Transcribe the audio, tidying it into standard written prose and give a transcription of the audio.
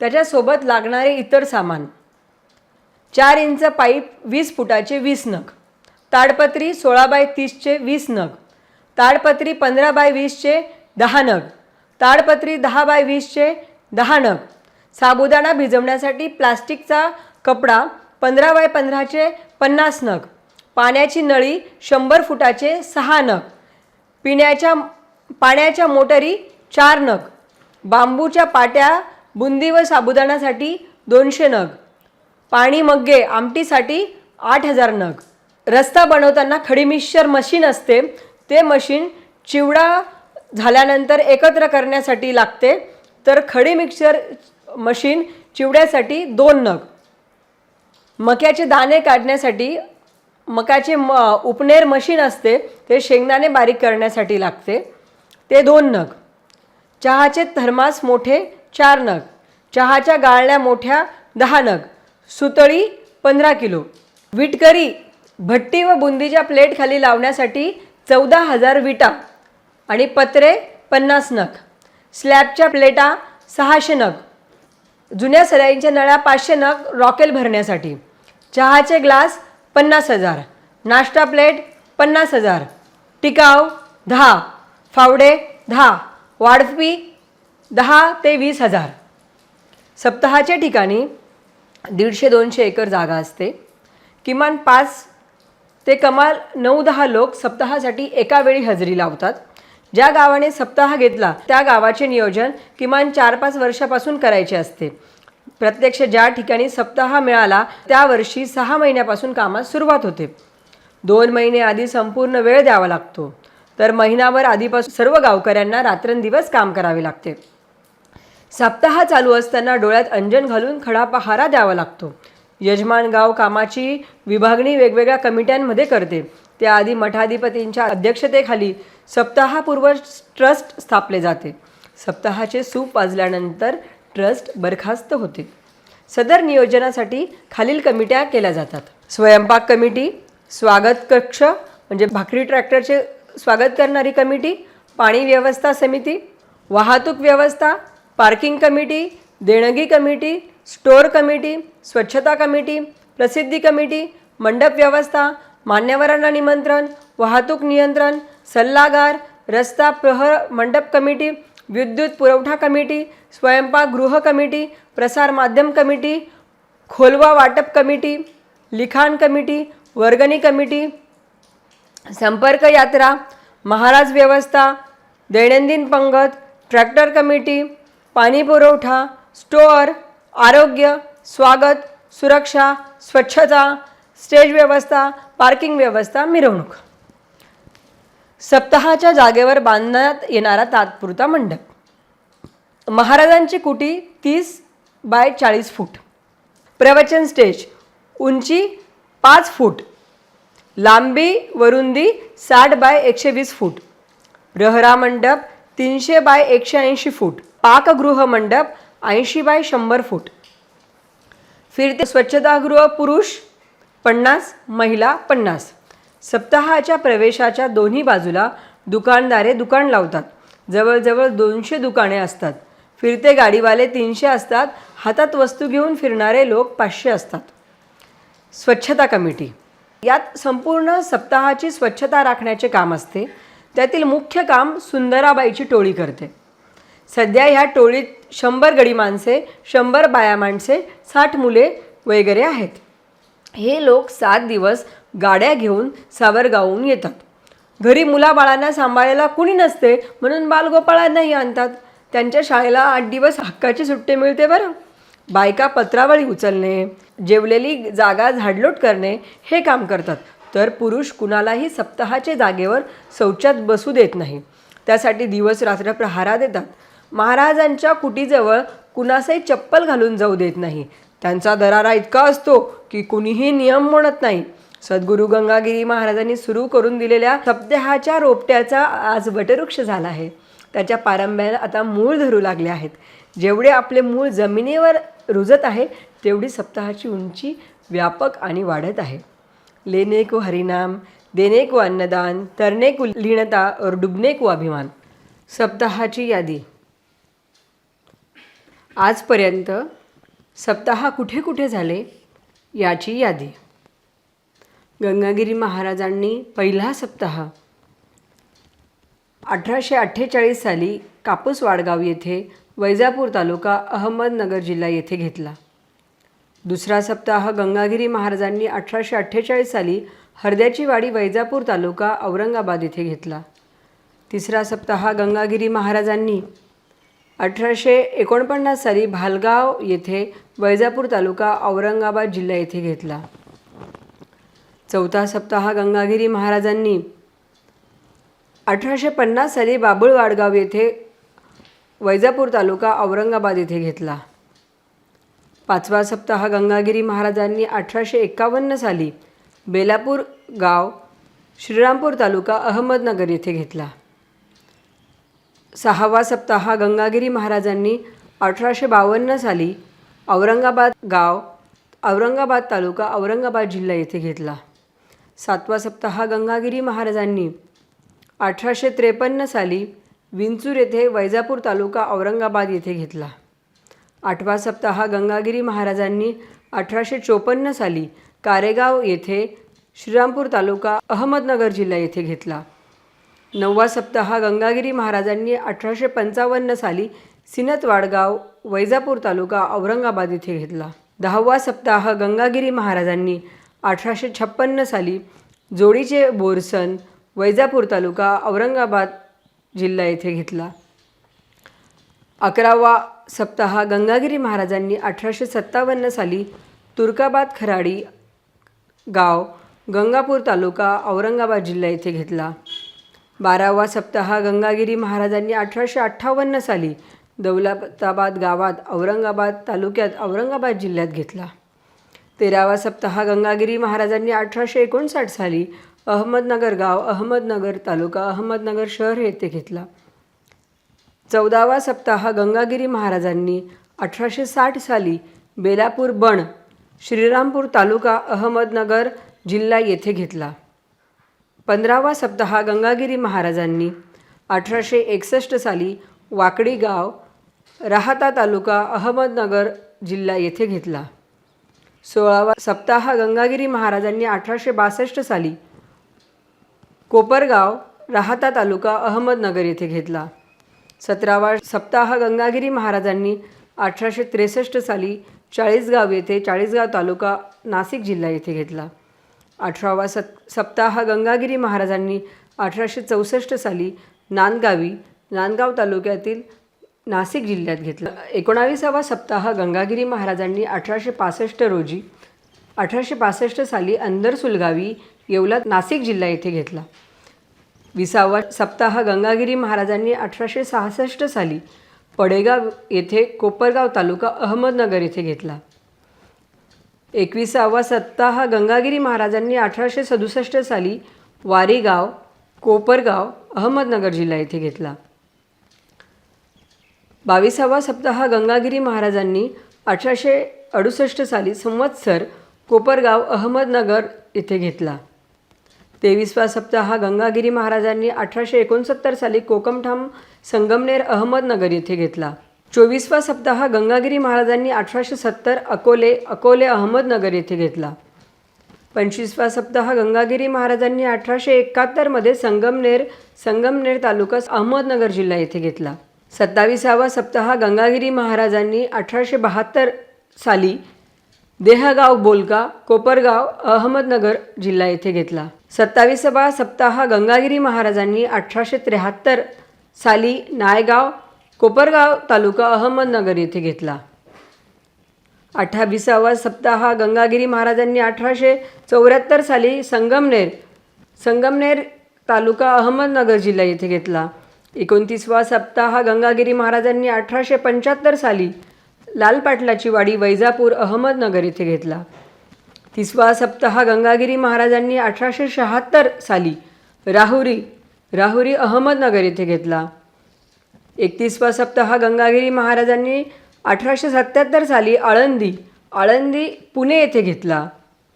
त्याच्यासोबत लागणारे इतर सामान 4 इंच पाईप 20 फुटाचे 20 नग, ताडपत्री 16 बाय 30चे 20 नग, ताडपत्री 15 बाय 20चे 10 नग, ताडपत्री 10 बाय 20चे 10 नग, साबुदाणा भिजवण्यासाठी प्लास्टिकचा कपडा 15 बाय 15चे 50 नग, पाण्याची नळी 100 फुटाचे 6 नग, पाण्याच्या मोटरी 4 नग, बांबूच्या पाट्या बुंदी व साबुदाण्यासाठी 200 नग, पाणी मग्गे आमटीसाठी 8000 नग. रस्ता बनवताना खडी मिक्सर मशीन असते, ते मशीन चिवडा झाल्यानंतर एकत्र करण्यासाठी लागते, तर खडी मिक्सर मशीन चिवड्यासाठी 2 नग. मक्याचे दाणे काढण्यासाठी मकाचे उपनेर मशीन असते, ते शेंगदाणे बारीक करण्यासाठी लागते, ते 2 नग. चहाचे थर्मास मोठे 4 नग, चहाच्या गाळण्या मोठ्या 10 नग, सुतळी 15 किलो. विटकरी भट्टी व बुंदीच्या प्लेट खाली लावण्यासाठी 14,000 विटा आणि पत्रे 50 नग, स्लॅबच्या प्लेटा 600 नग, जुन्या सलाईंच्या नळ्या 500 नग रॉकेल भरण्यासाठी, चहाचे ग्लास 50,000, नाश्ता प्लेट 50,000, टिकाव 10, फावडे 10, वाढपी 10 ते 20,000. सप्ताहाच्या ठिकाणी 150-200 एकर जागा असते. किमान 5 ते कमाल 9-10 लोक सप्ताहासाठी एका वेळी हजेरी लावतात. ज्या गावाने सप्ताह घेतला त्या गावाचे नियोजन किमान 4-5 वर्षापासून करायचे असते. प्रत्यक्ष ज्या ठिकाणी सप्ताह मिळाला त्या वर्षी 6 महिन्यापासून कामास सुरुवात होते. 2 महिने आधी संपूर्ण वेळ द्यावा लागतो, तर महिनाभर आधीपासून सर्व गावकऱ्यांना रात्रंदिवस काम करावे लागते. सप्ताह चालू असताना डोळ्यात अंजन घालून खडा पहारा द्यावा लागतो. यजमान गाव कामाची विभागणी वेगवेगळ्या कमिट्यांमध्ये करते. त्याआधी मठाधिपतींच्या अध्यक्षतेखाली सप्ताहपूर्व ट्रस्ट स्थापले जाते. सप्ताहाचे सूप वाजल्यानंतर ट्रस्ट बरखास्त होते. सदर नियोजनासाठी खालील कमिट्या केल्या जातात. स्वयंपाक कमिटी, स्वागत कक्ष म्हणजे भाकरी ट्रॅक्टरचे स्वागत करणारी कमिटी, पाणी व्यवस्था समिती, वाहतूक व्यवस्था, पार्किंग कमिटी, देणगी कमिटी, स्टोअर कमिटी, स्वच्छता कमिटी, प्रसिद्धी कमिटी, मंडप व्यवस्था, मान्यवरांना निमंत्रण, वाहतूक नियंत्रण, सल्लागार, रस्ता प्रहर मंडप कमिटी, विद्युत पुरवठा कमिटी, स्वयंपाकगृह कमिटी, प्रसार माध्यम कमिटी, खोलवा वाटप कमिटी, लिखाण कमिटी, वर्गणी कमिटी, संपर्क यात्रा, महाराज व्यवस्था, दैनंदिन पंगत, ट्रॅक्टर कमिटी, पाणी पुरवठा, स्टोअर, आरोग्य, स्वागत, सुरक्षा, स्वच्छता, स्टेज व्यवस्था, पार्किंग व्यवस्था, मिरवणूक. सप्ताहाच्या जागेवर बांधण्यात येणारा तात्पुरता मंडप. महाराजांची कुटी 30 बाय 40 फूट, प्रवचन स्टेज उंची 5 फूट, लांबी व रुंदी 60 बाय 120 फूट, प्रहरा मंडप 300 बाय 180 फूट, पाकगृह मंडप 80 बाय 100 फूट, फिरते स्वच्छतागृह पुरुष 50, महिला 50. सप्ताहाच्या प्रवेशाच्या दोन्ही बाजूला दुकानदारे दुकान लावतात. जवळजवळ 200 दुकाने असतात. फिरते गाडीवाले 300 असतात. हातात वस्तू घेऊन फिरणारे लोक 500 असतात. स्वच्छता कमिटी, यात संपूर्ण सप्ताहाची स्वच्छता राखण्याचे काम असते. त्यातील मुख्य काम सुंदराबाईची टोळी करते. सध्या ह्या टोळीत 100 गडी माणसे, 100 बाया माणसे, 60 मुले वगैरे आहेत. हे लोक 7 दिवस गाड्या घेऊन सावरगावहून येतात. घरी मुलाबाळांना सांभाळायला कुणी नसते म्हणून बालगोपाळांनाही आणतात. त्यांच्या शाळेला 8 दिवस हक्काची सुट्टी मिळते बरं. बायका पत्रावळी उचलणे, जेवलेली जागा झाडलोट करणे हे काम करतात. तर पुरुष कुणालाही सप्ताहाच्या जागेवर शौचात बसू देत नाही. त्यासाठी दिवस रात्र प्रहारा देतात. महाराजांच्या कुटीजवळ कुणासही चप्पल घालून जाऊ देत नाही. त्यांचा दरारा इतका असतो की कुणीही नियम मोडत नाही. सद्गुरू गंगागिरी महाराजांनी सुरू करून दिलेल्या सप्ताहाच्या रोपट्याचा आज वटवृक्ष झाला आहे. त्याच्या पारंब्याला आता मूळ धरू लागले आहेत. जेवढे आपले मूळ जमिनीवर रुजत आहे तेवढी सप्ताहाची उंची व्यापक आणि वाढत आहे. लेने को हरिनाम, देने को अन्नदान, तरने को लीनता और डुबने को अभिमान. सप्ताहाची यादी. आजपर्यंत सप्ताह कुठे कुठे झाले याची यादी. गंगागिरी महाराजांनी पहिला सप्ताह 1848 साली कापूस वाडगाव येथे वैजापूर तालुका अहमदनगर जिल्हा येथे घेतला. दुसरा सप्ताह गंगागिरी महाराजांनी 1848 साली हरद्याची वाडी वैजापूर तालुका औरंगाबाद येथे घेतला. तिसरा सप्ताह गंगागिरी महाराजांनी 1849 साली भालगाव येथे वैजापूर तालुका औरंगाबाद जिल्हा येथे घेतला. चौथा सप्ताह गंगागिरी महाराजांनी 1850 साली बाबुळवाडगाव येथे वैजापूर तालुका औरंगाबाद येथे घेतला. पाचवा सप्ताह गंगागिरी महाराजांनी 1851 साली बेलापूर गाव श्रीरामपूर तालुका अहमदनगर येथे घेतला. सहावा सप्ताह गंगागिरी महाराजांनी 1852 साली औरंगाबाद गाव औरंगाबाद तालुका औरंगाबाद जिल्हा येथे घेतला. सातवा सप्ताह गंगागिरी महाराजांनी 1853 साली विंचूर येथे वैजापूर तालुका औरंगाबाद येथे घेतला. आठवा सप्ताह गंगागिरी महाराजांनी 1854 साली कारेगाव येथे श्रीरामपूर तालुका अहमदनगर जिल्हा येथे घेतला. नववा सप्ताह गंगागिरी महाराजांनी 1855 साली सिनतवाडगाव वैजापूर तालुका औरंगाबाद येथे घेतला. दहावा सप्ताह गंगागिरी महाराजांनी 1856 साली जोडीचे बोरसन वैजापूर तालुका औरंगाबाद जिल्हा येथे घेतला. अकरावा सप्ताह गंगागिरी महाराजांनी 1857 साली तुर्काबाद खराडी गाव गंगापूर तालुका औरंगाबाद जिल्हा येथे घेतला. बारावा सप्ताह गंगागिरी महाराजांनी 1858 साली दौलताबाद गावात औरंगाबाद तालुक्यात औरंगाबाद जिल्ह्यात घेतला. तेरावा सप्ताह गंगागिरी महाराजांनी 1859 साली अहमदनगर गाव अहमदनगर तालुका अहमदनगर शहर येथे घेतला. चौदावा सप्ताह गंगागिरी महाराजांनी 1860 साली बेलापूर बण श्रीरामपूर तालुका अहमदनगर जिल्हा येथे घेतला. 15वा सप्ताह गंगागिरी महाराजांनी 1861 साली वाकडी गाव राहाता तालुका अहमदनगर जिल्हा येथे घेतला. 16वा सप्ताह गंगागिरी महाराजांनी 1862 साली कोपरगाव राहाता तालुका अहमदनगर येथे घेतला. 17वा सप्ताह गंगागिरी महाराजांनी 1863 साली चाळीसगाव येथे चाळीसगाव तालुका नाशिक जिल्हा येथे घेतला. 18वा सप्ताह गंगागिरी महाराजांनी 1864 साली नांदगाव तालुक्यातील नाशिक जिल्ह्यात घेतला. 19वा सप्ताह गंगागिरी महाराजांनी 1865 साली अंदरसुलगावी येवला नाशिक जिल्हा येथे घेतला. 20वा सप्ताह गंगागिरी महाराजांनी 1866 साली पडेगाव येथे कोपरगाव तालुका अहमदनगर येथे घेतला. 21वा सप्ताह गंगागिरी महाराजांनी 1867 साली वारीगाव कोपरगाव अहमदनगर जिल्हा येथे घेतला. 22वा सप्ताह गंगागिरी महाराजांनी 1868 साली संवत्सर कोपरगाव अहमदनगर येथे घेतला. 23वा सप्ताह गंगागिरी महाराजांनी 1869 साली कोकमठाम संगमनेर अहमदनगर येथे घेतला. 24वा सप्ताह गंगागिरी महाराजांनी 1870 अकोले अहमदनगर येथे घेतला. 25वा सप्ताह गंगागिरी महाराजांनी 1871 मध्ये संगमनेर तालुका अहमदनगर जिल्हा येथे घेतला. 27वा सप्ताह गंगागिरी महाराजांनी 1872 साली देहगाव बोलका कोपरगाव अहमदनगर जिल्हा येथे घेतला. 27वा सप्ताह गंगागिरी महाराजांनी 1873 साली नायगाव कोपरगाव तालुका अहमदनगर येथे घेतला. 28वा सप्ताह गंगागिरी महाराजांनी 1874 साली संगमनेर तालुका अहमदनगर जिल्हा येथे घेतला. 29वा सप्ताह गंगागिरी महाराजांनी 1875 साली लालपाटलाची वाडी वैजापूर अहमदनगर येथे घेतला. 30वा सप्ताह गंगागिरी महाराजांनी 1876 साली राहुरी अहमदनगर येथे घेतला. 31वा सप्ताह गंगागिरी महाराजांनी 1877 साली आळंदी पुणे येथे घेतला.